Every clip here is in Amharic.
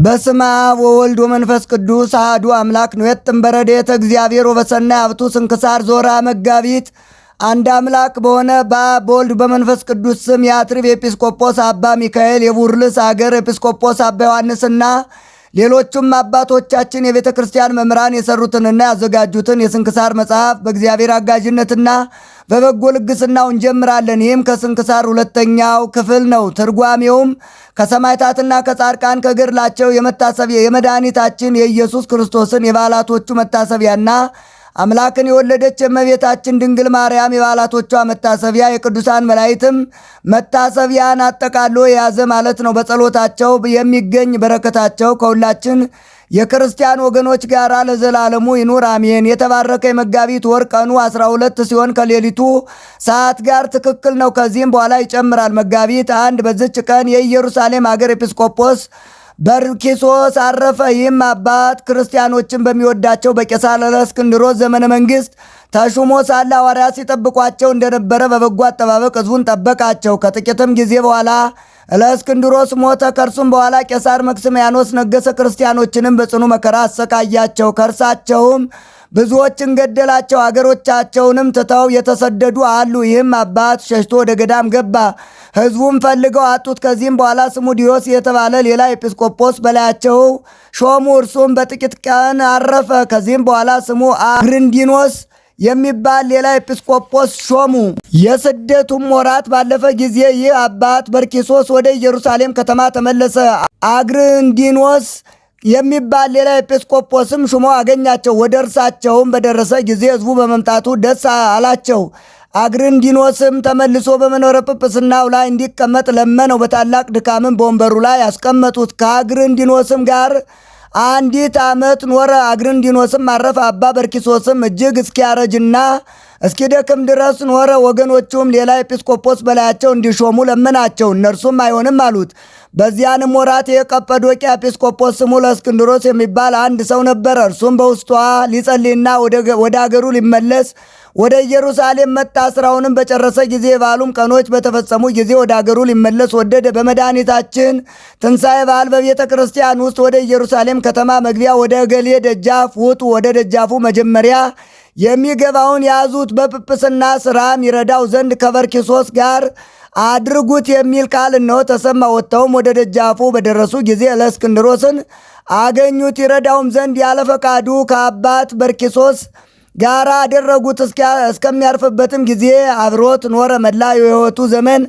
በስመ አብ ወወልድ ወመንፈስ ቅዱስ አሐዱ አምላክ ንዌጥም በረድኤተ እግዚአብሔር ወበሰናይ ሀብቱ ስንክሳር ዞራ መጋቢት አንድ አምላክ በሆነ በአብ በወልድ በመንፈስ ቅዱስ ስም የአትሪብ ኤጲስቆጶስ አባ ሚካኤል የቡርልስ አገር ኤጲስቆጶስ አባ ዮሐንስና ሌሎቹም አባቶቻችን የቤተ ክርስቲያን መምህራን የሰሩትንና ያዘጋጁትን የስንክሳር መጽሐፍ በእግዚአብሔር አጋዥነትና በበጎ ልግስናው እንጀምራለን። ይህም ከስንክሳር ሁለተኛው ክፍል ነው። ትርጓሜውም ከሰማዕታትና ከጻድቃን ከገድላቸው የመታሰቢያ የመድኃኒታችን የኢየሱስ ክርስቶስን የበዓላቶቹ መታሰቢያና አምላክን የወለደች የእመቤታችን ድንግል ማርያም የበዓላቶቿ መታሰቢያ የቅዱሳን መላእክትም መታሰቢያን አጠቃሎ የያዘ ማለት ነው። በጸሎታቸው የሚገኝ በረከታቸው ከሁላችን የክርስቲያን ወገኖች ጋር ለዘላለሙ ይኑር አሜን። የተባረከ የመጋቢት ወር ቀኑ 12 ሲሆን ከሌሊቱ ሰዓት ጋር ትክክል ነው። ከዚህም በኋላ ይጨምራል። መጋቢት 1 በዚች ቀን የኢየሩሳሌም አገር ኤጲስቆጶስ በርኪሶስ አረፈ። ይህም አባት ክርስቲያኖችን በሚወዳቸው በቄሳር ለእስክንድሮስ ዘመነ መንግስት ተሹሞ ሳለ ሐዋርያት ሲጠብቋቸው እንደነበረ በበጎ አጠባበቅ ሕዝቡን ጠበቃቸው። ከጥቂትም ጊዜ በኋላ ለእስክንድሮስ ሞተ። ከእርሱም በኋላ ቄሳር መክስምያኖስ ነገሰ። ክርስቲያኖችንም በጽኑ መከራ አሰቃያቸው። ከእርሳቸውም ብዙዎችን ገደላቸው። አገሮቻቸውንም ትተው የተሰደዱ አሉ። ይህም አባት ሸሽቶ ወደ ገዳም ገባ። ሕዝቡም ፈልገው አጡት። ከዚህም በኋላ ስሙ ዲዮስ የተባለ ሌላ ኤጲስቆጶስ በላያቸው ሾሙ። እርሱም በጥቂት ቀን አረፈ። ከዚህም በኋላ ስሙ አግርንዲኖስ የሚባል ሌላ ኤጲስቆጶስ ሾሙ። የስደቱም ወራት ባለፈ ጊዜ ይህ አባት በርኪሶስ ወደ ኢየሩሳሌም ከተማ ተመለሰ። አግርንዲኖስ የሚባል ሌላ ኤጲስቆጶስም ሹሞ አገኛቸው። ወደ እርሳቸውም በደረሰ ጊዜ ሕዝቡ በመምጣቱ ደስ አላቸው። አግርንዲኖስም ተመልሶ በመንበረ ጵጵስናው ላይ እንዲቀመጥ ለመነው። በታላቅ ድካምም በወንበሩ ላይ ያስቀመጡት። ከአግርንዲኖስም ጋር አንዲት ዓመት ኖረ። አግርንዲኖስም አረፈ። አባ በርኪሶስም እጅግ እስኪያረጅና እስኪደክም ድረስ ኖረ። ወገኖቹም ሌላ ኤጲስቆጶስ በላያቸው እንዲሾሙ ለመናቸው። እነርሱም አይሆንም አሉት። በዚያንም ወራት የቀጰዶቅያ ኤጲስቆጶስ ስሙ ለእስክንድሮስ የሚባል አንድ ሰው ነበረ። እርሱም በውስጧ ሊጸልይና ወደ አገሩ ሊመለስ ወደ ኢየሩሳሌም መጣ። ስራውንም በጨረሰ ጊዜ የበዓሉም ቀኖች በተፈጸሙ ጊዜ ወደ አገሩ ሊመለስ ወደደ። በመድኃኒታችን ትንሣኤ በዓል በቤተ ክርስቲያን ውስጥ ወደ ኢየሩሳሌም ከተማ መግቢያ ወደ እገሌ ደጃፍ ውጡ፣ ወደ ደጃፉ መጀመሪያ የሚገባውን ያዙት፣ በጵጵስና ሥራም ይረዳው ዘንድ ከበርኪሶስ ጋር አድርጉት የሚል ቃል እነሆ ተሰማ። ወጥተውም ወደ ደጃፉ በደረሱ ጊዜ ለእስክንድሮስን አገኙት። ይረዳውም ዘንድ ያለ ፈቃዱ ከአባት በርኪሶስ ጋራ አደረጉት። እስከሚያርፍበትም ጊዜ አብሮት ኖረ። መላ የሕይወቱ ዘመን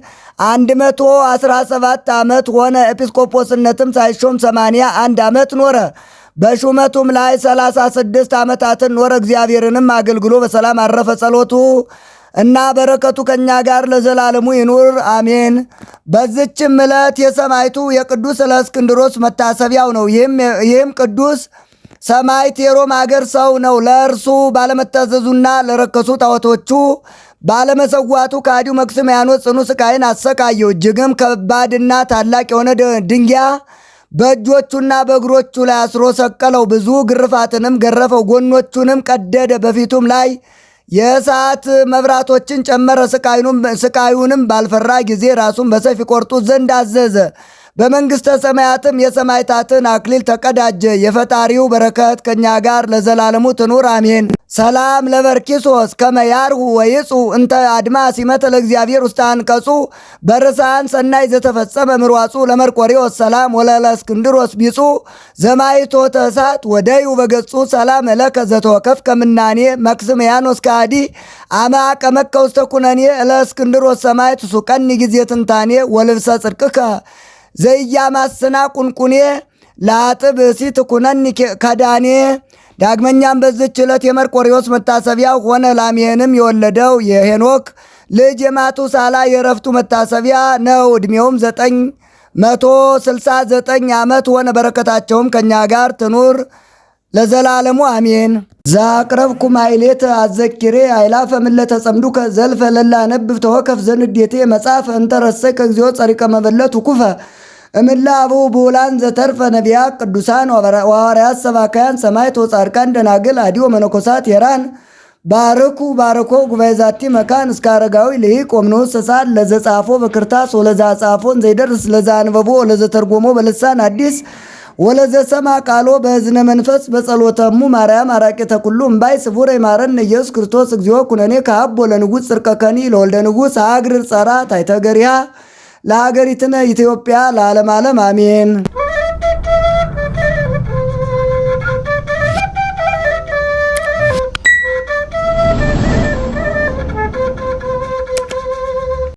117 ዓመት ሆነ። ኤጲስቆጶስነትም ሳይሾም 81 ዓመት ኖረ። በሹመቱም ላይ 36 ዓመታትን ኖረ። እግዚአብሔርንም አገልግሎ በሰላም አረፈ። ጸሎቱ እና በረከቱ ከእኛ ጋር ለዘላለሙ ይኑር አሜን። በዚችም ዕለት የሰማዕቱ የቅዱስ እለእስክንድሮስ መታሰቢያው ነው። ይህም ቅዱስ ሰማዕት የሮም አገር ሰው ነው። ለእርሱ ባለመታዘዙና ለረከሱ ጣዖቶቹ ባለመሰዋቱ ከሃዲው መክስምያኖስ ጽኑ ስቃይን አሰቃየው። እጅግም ከባድና ታላቅ የሆነ ድንጋይ በእጆቹና በእግሮቹ ላይ አስሮ ሰቀለው። ብዙ ግርፋትንም ገረፈው። ጎኖቹንም ቀደደ። በፊቱም ላይ የእሳት መብራቶችን ጨመረ። ስቃዩንም ባልፈራ ጊዜ ራሱን በሰይፍ ይቆርጡት ዘንድ አዘዘ። በመንግሥተ ሰማያትም የሰማዕታትን አክሊል ተቀዳጀ። የፈጣሪው በረከት ከእኛ ጋር ለዘላለሙ ትኑር አሜን። ሰላም ለበርኪሶስ ከመያርሁ ወይጹ እንተ አድማ ሲመተ ለእግዚአብሔር ውስተ አንቀጹ በርሳን ሰናይ ዘተፈጸመ ምርዋጹ ለመርቆሬዎስ ሰላም ወለእስክንድሮስ ቢጹ ዘማይቶተ እሳት ወደዩ በገጹ ሰላም እለከ ዘተወከፍ ከምናኔ መክስምያኖስ ከሃዲ አማ ቀመከ ውስተ ኩነኔ እለእስክንድሮስ ሰማዕት ሱቀኒ ጊዜ ትንታኔ ወልብሰ ጽድቅከ ዘኢያማስና ቁንቁኔ ለአጥብ ሲት ኩነኒ ከዳኔ። ዳግመኛም በዚች ዕለት የመርቆሬዎስ መታሰቢያ ሆነ። ላሜንም የወለደው የሄኖክ ልጅ የማቱሳላ የዕረፍቱ መታሰቢያ ነው። ዕድሜውም 969 ዓመት ሆነ። በረከታቸውም ከእኛ ጋር ትኑር ለዘላለሙ አሜን። ዛቅረብኩ ማይሌት አዘኪሬ አይላፈ ምለተ ጸምዱከ ዘልፈ ለላ ነብብ ተወከፍ ዘንዴቴ መጽሐፍ እንተረሰይ ከግዚኦ ጸሪቀ መበለት ኩፈ እምላ አበው ብውላን ዘተርፈ ነቢያት ቅዱሳን ወሐዋርያት ሰባካያን ሰማዕታት ወጻድቃን ደናግል አዲዮ መነኮሳት የራን ባርኩ ባርኮ ጉባኤ ዛቲ መካን እስከ አረጋዊ ልሂቅ ወምንዑስ ሰሳል ለዘጻፎ በክርታስ ወለዛ ጻፎን ዘይደርስ ለዛ አንበቦ ወለዘ ተርጎሞ በልሳን አዲስ ወለዘሰማ ቃሎ በእዝነ መንፈስ በጸሎተሙ ማርያም አራቄተ ኩሉ እምባይ ስቡረ ይማረን ኢየሱስ ክርስቶስ እግዚኦ ኩነኔ ከአቦ ለንጉሥ ጽርቀከኒ ለወልደ ንጉሥ አግር ጸራ ታይተገሪያ ለሀገሪትነ ኢትዮጵያ ለዓለም ዓለም አሜን።